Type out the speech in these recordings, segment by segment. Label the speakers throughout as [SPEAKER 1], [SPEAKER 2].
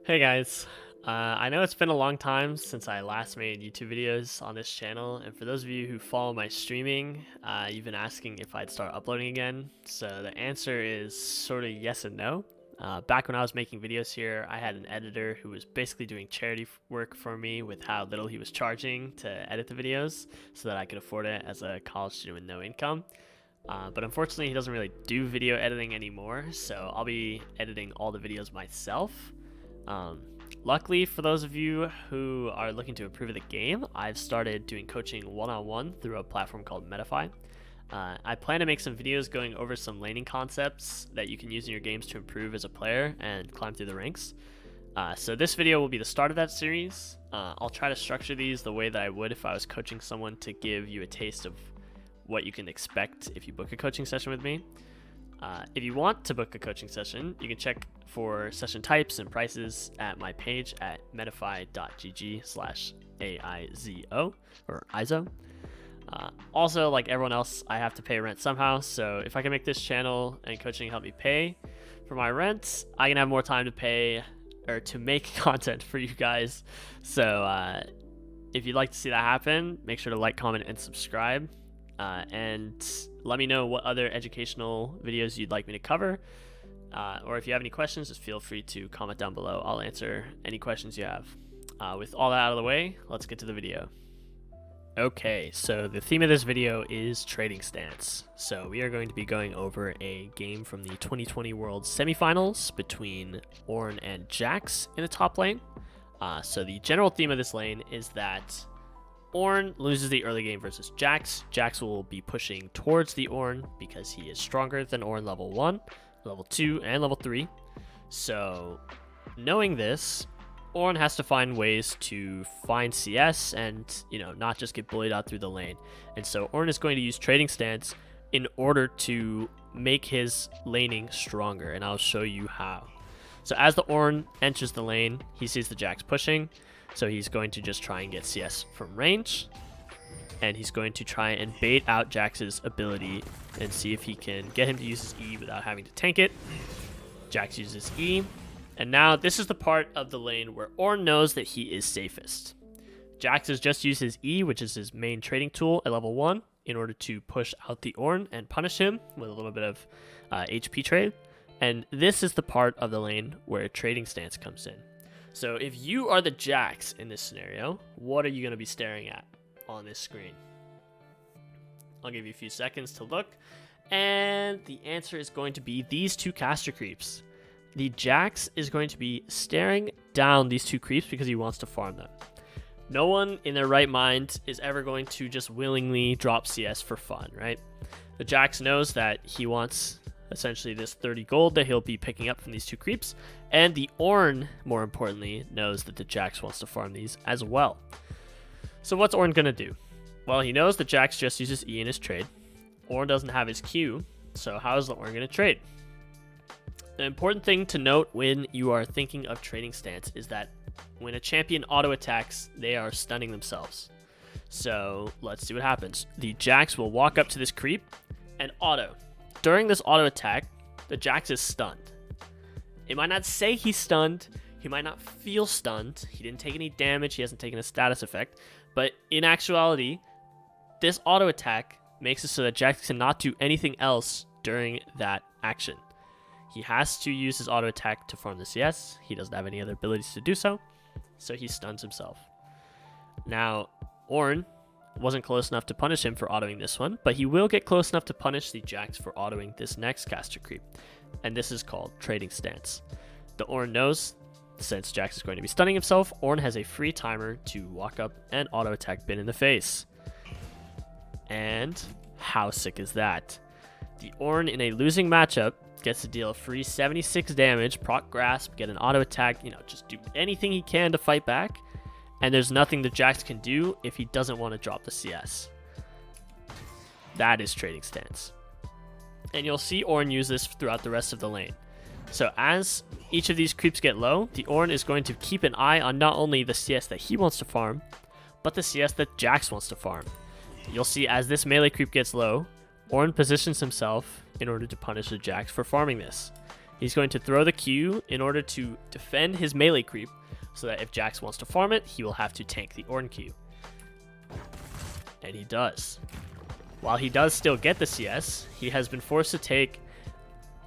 [SPEAKER 1] Hey guys, I know it's been a long time since I last made YouTube videos on this channel, and for those of you who follow my streaming, you've been asking if I'd start uploading again. So the answer is sort of yes and no. Back when I was making videos here, I had an editor who was basically doing charity work for me with how little he was charging to edit the videos so that I could afford it as a college student with no income. But unfortunately, he doesn't really do video editing anymore, so I'll be editing all the videos myself. Luckily, for those of you who are looking to improve the game, I've started doing coaching one-on-one through a platform called Metafy. I plan to make some videos going over some laning concepts that you can use in your games to improve as a player and climb through the ranks. So this video will be the start of that series. I'll try to structure these the way that I would if I was coaching someone to give you a taste of what you can expect if you book a coaching session with me. If you want to book a coaching session, you can check for session types and prices at my page at metafy.gg/AIZO or IZO. Also, like everyone else, I have to pay rent somehow, so if I can make this channel and coaching help me pay for my rent, I can have more time to pay or to make content for you guys. So if you'd like to see that happen, make sure to like, comment, and subscribe. And let me know what other educational videos you'd like me to cover, or if you have any questions, just feel free to comment down below. I'll answer any questions you have. With all that out of the way, let's get to the video. Okay, so the theme of this video is trading stance. So we are going to be going over a game from the 2020 World Semifinals between Ornn and Jax in the top lane. So the general theme of this lane is that Ornn loses the early game versus Jax. Jax will be pushing towards the Ornn because he is stronger than Ornn level 1, level 2, and level 3. So knowing this, Ornn has to find ways to find CS and, not just get bullied out through the lane. And so Ornn is going to use trading stance in order to make his laning stronger, and I'll show you how. So as the Ornn enters the lane, he sees the Jax pushing. So he's going to just try and get CS from range, and he's going to try and bait out Jax's ability and see if he can get him to use his E without having to tank it. Jax uses E, and now this is the part of the lane where Ornn knows that he is safest. Jax has just used his E, which is his main trading tool at level 1, in order to push out the Ornn and punish him with a little bit of HP trade. And this is the part of the lane where trading stance comes in. So if you are the Jax in this scenario, what are you going to be staring at on this screen? I'll give you a few seconds to look, and the answer is going to be these two caster creeps. The Jax is going to be staring down these two creeps because he wants to farm them. No one in their right mind is ever going to just willingly drop CS for fun, right? The Jax knows that he wants essentially this 30 gold that he'll be picking up from these two creeps, and the Ornn, more importantly, knows that the Jax wants to farm these as well. So what's Ornn gonna do? Well, he knows that Jax just uses E in his trade. Ornn doesn't have his Q, so how is the Ornn gonna trade? The important thing to note when you are thinking of trading stance is that when a champion auto attacks, they are stunning themselves. So let's see what happens. The Jax will walk up to this creep and auto. During this auto attack, the Jax is stunned. It might not say he's stunned, he might not feel stunned, he didn't take any damage, he hasn't taken a status effect, but in actuality, this auto attack makes it so that Jax cannot do anything else during that action. He has to use his auto attack to farm the CS, he doesn't have any other abilities to do so, so he stuns himself. Now, Ornn wasn't close enough to punish him for autoing this one, but he will get close enough to punish the Jax for autoing this next caster creep, and this is called trading stance. The Ornn knows, since Jax is going to be stunning himself, Ornn has a free timer to walk up and auto attack Bin in the face. And how sick is that? The Ornn in a losing matchup gets to deal a free 76 damage, proc grasp, get an auto attack, just do anything he can to fight back. And there's nothing the Jax can do if he doesn't want to drop the CS. That is trading stance. And you'll see Ornn use this throughout the rest of the lane. So as each of these creeps get low, the Ornn is going to keep an eye on not only the CS that he wants to farm, but the CS that Jax wants to farm. You'll see as this melee creep gets low, Ornn positions himself in order to punish the Jax for farming this. He's going to throw the Q in order to defend his melee creep, so that if Jax wants to farm it, he will have to tank the Ornn Q. And he does. While he does still get the CS, he has been forced to take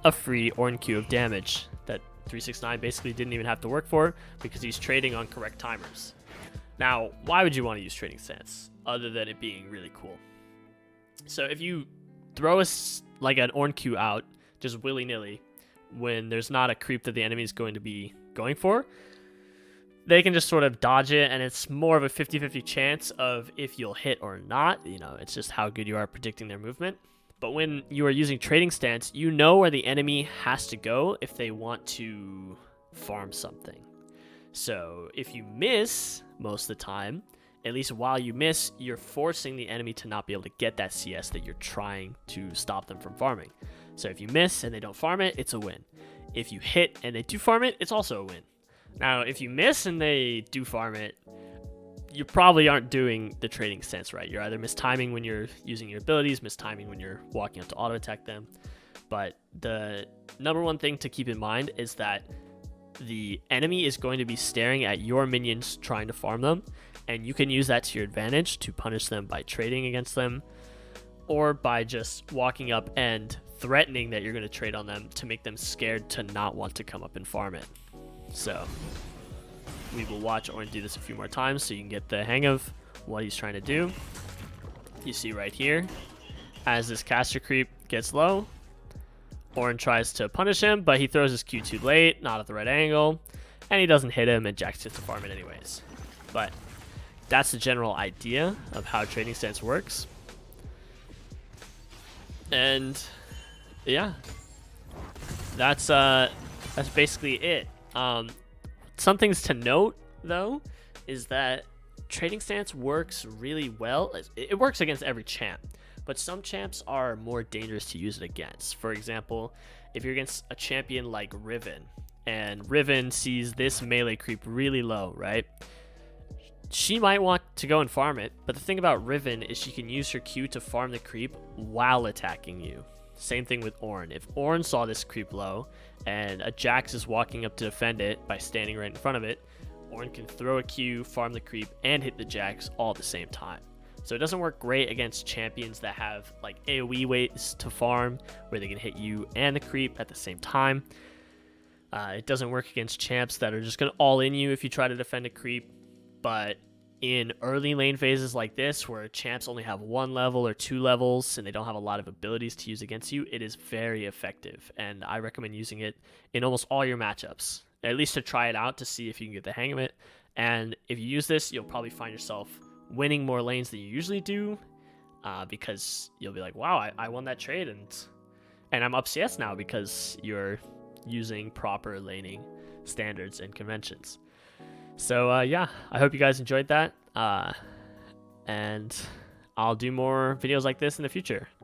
[SPEAKER 1] a free Ornn Q of damage that 369 basically didn't even have to work for, because he's trading on correct timers. Now, why would you want to use Trading Stance other than it being really cool? So if you throw like an Ornn Q out just willy-nilly when there's not a creep that the enemy is going to be going for, they can just sort of dodge it, and it's more of a 50-50 chance of if you'll hit or not. You know, it's just how good you are at predicting their movement. But when you are using Trading Stance, you know where the enemy has to go if they want to farm something. So if you miss most of the time, at least while you miss, you're forcing the enemy to not be able to get that CS that you're trying to stop them from farming. So if you miss and they don't farm it, it's a win. If you hit and they do farm it, it's also a win. Now, if you miss and they do farm it, you probably aren't doing the Trading Stance right. You're either mistiming when you're using your abilities, mistiming when you're walking up to auto attack them. But the number one thing to keep in mind is that the enemy is going to be staring at your minions trying to farm them, and you can use that to your advantage to punish them by trading against them, or by just walking up and threatening that you're going to trade on them to make them scared to not want to come up and farm it. So we will watch Ornn do this a few more times so you can get the hang of what he's trying to do. You see right here, as this caster creep gets low, Ornn tries to punish him, but he throws his Q too late, not at the right angle, and he doesn't hit him, and Jax gets to farm it anyways. But that's the general idea of how Trading Stance works. And yeah, that's basically it. Some things to note, though, is that Trading Stance works really well. It works against every champ, but some champs are more dangerous to use it against. For example, if you're against a champion like Riven, and Riven sees this melee creep really low, right? She might want to go and farm it, but the thing about Riven is she can use her Q to farm the creep while attacking you. Same thing with Ornn. If Ornn saw this creep low, and a Jax is walking up to defend it by standing right in front of it, Ornn can throw a Q, farm the creep, and hit the Jax all at the same time. So it doesn't work great against champions that have like AoE ways to farm, where they can hit you and the creep at the same time. It doesn't work against champs that are just going to all in you if you try to defend a creep. But in early lane phases like this, where champs only have 1 level or 2 levels and they don't have a lot of abilities to use against you, it is very effective. And I recommend using it in almost all your matchups, at least to try it out to see if you can get the hang of it. And if you use this, you'll probably find yourself winning more lanes than you usually do, because you'll be like, wow, I won that trade, and I'm up CS now because you're using proper laning standards and conventions. So yeah, I hope you guys enjoyed that, and I'll do more videos like this in the future.